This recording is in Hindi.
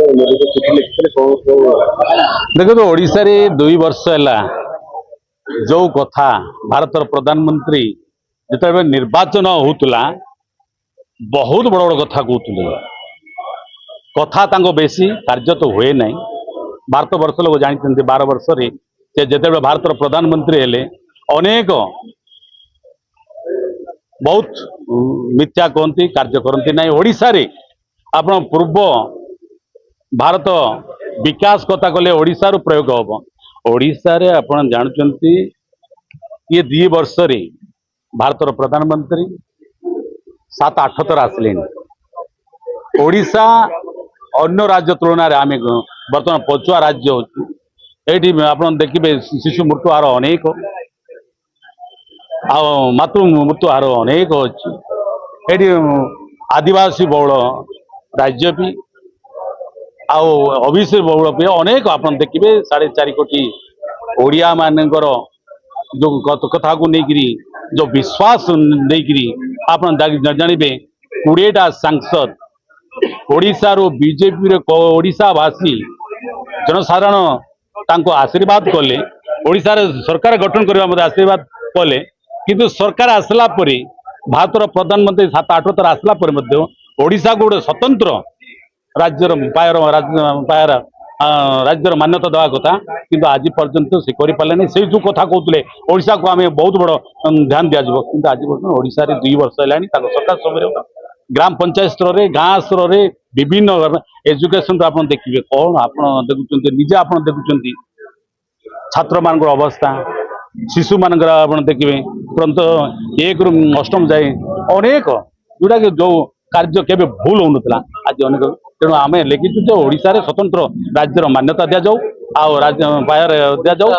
मोदी को चिठी लिखते देखो ओडिशा रे 2 वर्ष है जो कथा भारतर प्रधानमंत्री जिते निर्वाचन होता बहुत बड़ बड़ कथा कहते कथा तांको बेसी कार्य तो हुए ना। भारत वर्ष लोग जानते 12 वर्ष से जिते भारतर प्रधानमंत्री हेले अनेक बहुत मिथ्या कहती कार्य करती ना। ओडिशा रे आपण पूर्व भारत विकास कथा कले ओडिशा रु प्रयोग हम ओडिशा रे आपण जानते ये 2 वर्ष रे भारतर प्रधानमंत्री 7-8 थर आसले। ओडिशा अन्य राज्य तुलन में आम बर्तमान पछुआ राज्य होती आप देखिए शिशु मृत्यु हार अनेक मातृ मृत्यु हार अनेक अच्छी आदिवासी बहुल राज्य भी ओबीसी बहुल भी अनेक आप देखिए 4.5 कोटी ओडिया मानकर जो कथा को लेकिन जो विश्वास नहीं आप जानवे 20टा सांसद ओडिशा रो बीजेपी ओडिशा भाषी जनसाधारण आशीर्वाद कले ओडिशा रे सरकार गठन करने आशीर्वाद कले किंतु सरकार आसला परे भारतर प्रधानमंत्री 7-8 थर आसला परे ओडिशा को गोटे स्वतंत्र राज्यर पायर राज्यर मान्यता देवा कथा किंतु आज पर्यंत से करें से जो कथा कहते ओडिशा को आम बहुत बड़ ध्यान दिज्व कि आज पर्यटन ओडिशा रे 2 वर्ष है सरकार समय ग्राम पंचायत स्तर में गाँ स्तर में विभिन्न एजुकेशन आप देखिए कौन आप देखुं निजे आप देखुं छात्र मान अवस्था शिशु मान देखिए तुरंत 1 ରୁ 8म जाए अनेक जोटा कि जो कार्य केवे भूल होना आज अनेक तेणु आम लिखिचु जो ओडिशा रे स्वतंत्र राज्यर मान्यता दि जाऊ आयर दि जाऊ